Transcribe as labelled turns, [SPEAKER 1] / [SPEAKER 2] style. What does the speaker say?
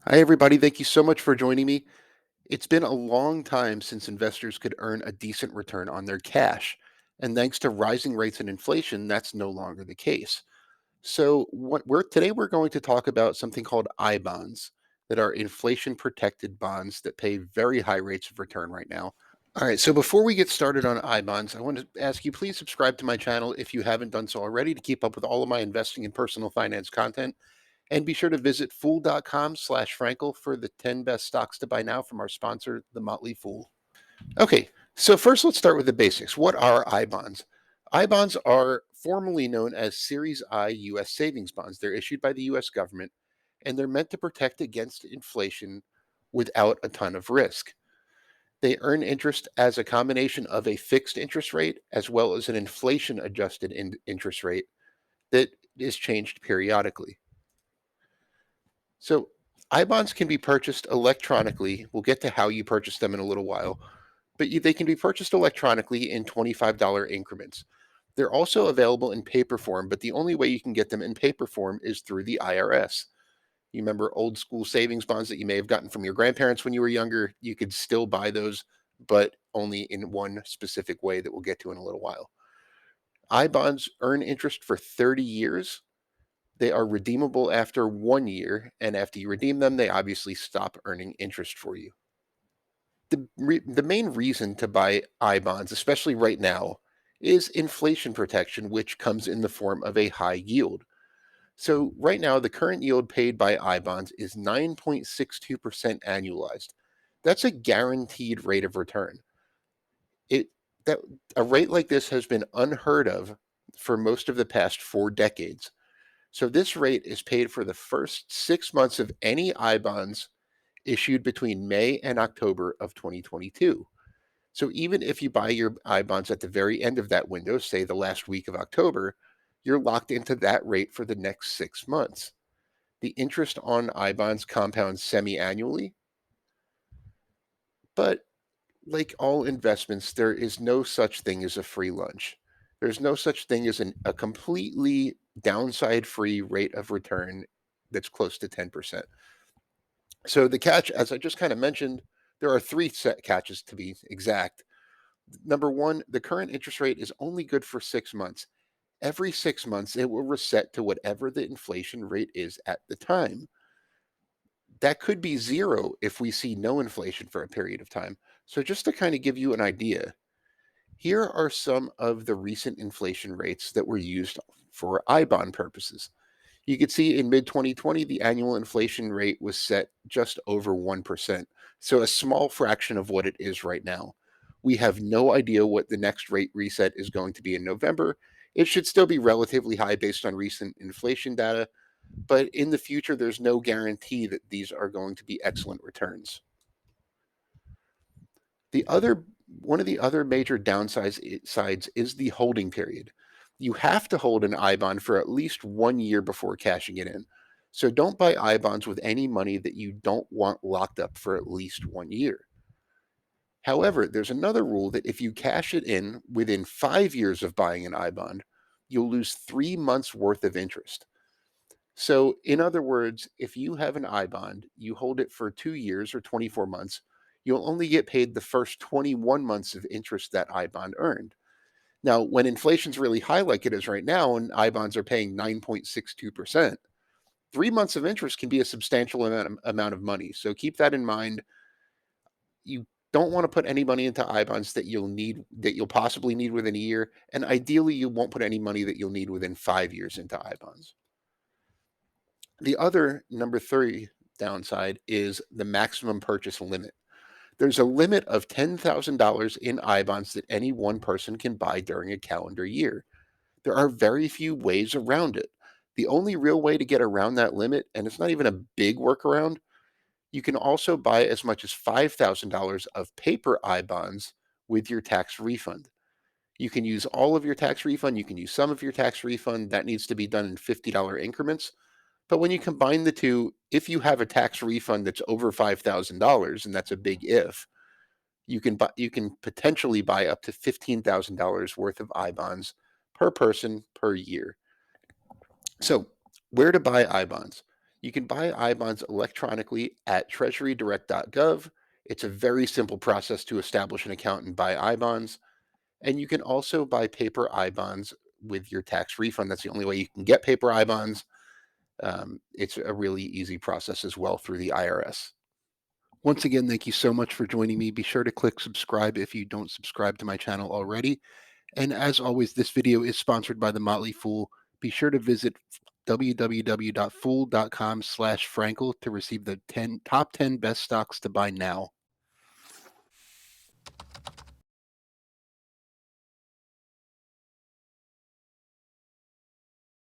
[SPEAKER 1] Hi, everybody. Thank you so much for joining me. It's been a long time since investors could earn a decent return on their cash. And thanks to rising rates and inflation, that's no longer the case. So, today we're going to talk about something called I bonds that are inflation protected bonds that pay very high rates of return right now. All right, so before we get started on I bonds, I want to ask you please subscribe to my channel if you haven't done so already to keep up with all of my investing and personal finance content. And be sure to visit fool.com/Frankel for the 10 best stocks to buy now from our sponsor, The Motley Fool. Okay, so first let's start with the basics. What are I bonds? I bonds are formally known as Series I US savings bonds. They're issued by the US government and they're meant to protect against inflation without a ton of risk. They earn interest as a combination of a fixed interest rate as well as an inflation adjusted interest rate that is changed periodically. So I bonds can be purchased electronically. We'll get to how you purchase them in a little while, but they can be purchased electronically in $25 increments. They're also available in paper form, but the only way you can get them in paper form is through the IRS. You remember old school savings bonds that you may have gotten from your grandparents when you were younger? You could still buy those, but only in one specific way that we'll get to in a little while. I bonds earn interest for 30 years. They are redeemable after 1 year, and after you redeem them, they obviously stop earning interest for you. The main reason to buy I bonds, especially right now, is inflation protection, which comes in the form of a high yield. So, right now, the current yield paid by I bonds is 9.62% annualized. That's a guaranteed rate of return. It that A rate like this has been unheard of for most of the past 4 decades. So this rate is paid for the first 6 months of any I bonds issued between May and October of 2022. So even if you buy your I bonds at the very end of that window, say the last week of October, you're locked into that rate for the next 6 months. The interest on I bonds compounds semi annually, but like all investments, there is no such thing as a free lunch. There's no such thing as a completely downside free rate of return that's close to 10%. So the catch, as I just kind of mentioned, there are three set catches to be exact. Number one, the current interest rate is only good for 6 months. Every 6 months, it will reset to whatever the inflation rate is at the time. That could be zero if we see no inflation for a period of time. So, just to kind of give you an idea, here are some of the recent inflation rates that were used for I bond purposes. You could see in mid 2020, the annual inflation rate was set just over 1%. So a small fraction of what it is right now. We have no idea what the next rate reset is going to be in November. It should still be relatively high based on recent inflation data, but in the future, there's no guarantee that these are going to be excellent returns. The other One of the other major downsides sides is the holding period. You have to hold an I bond for at least 1 year before cashing it in. So don't buy I bonds with any money that you don't want locked up for at least 1 year. However, there's another rule that if you cash it in within 5 years of buying an I bond, you'll lose 3 months worth of interest. So, in other words, if you have an I bond, you hold it for 2 years or 24 months, you'll only get paid the first 21 months of interest that I bond earned. Now, when inflation's really high like it is right now, and I bonds are paying 9.62%, 3 months of interest can be a substantial amount of money. So keep that in mind. You don't want to put any money into I bonds that you'll possibly need within a year. And ideally, you won't put any money that you'll need within 5 years into I bonds. The other number three downside is the maximum purchase limit. There's a limit of $10,000 in I bonds that any one person can buy during a calendar year. There are very few ways around it. The only real way to get around that limit, and it's not even a big workaround, you can also buy as much as $5,000 of paper I bonds with your tax refund. You can use all of your tax refund, you can use some of your tax refund. That needs to be done in $50 increments. But when you combine the two, if you have a tax refund that's over $5,000, and that's a big if, you can potentially buy up to $15,000 worth of I bonds per person per year. So, where to buy I bonds? You can buy I bonds electronically at treasurydirect.gov. It's a very simple process to establish an account and buy I bonds. And you can also buy paper I bonds with your tax refund. That's the only way you can get paper I bonds. It's a really easy process as well through the IRS. Once again, thank you so much for joining me. Be sure to click subscribe if you don't subscribe to my channel already. And as always, this video is sponsored by The Motley Fool. Be sure to visit www.fool.com/Frankel to receive the top 10 best stocks to buy now.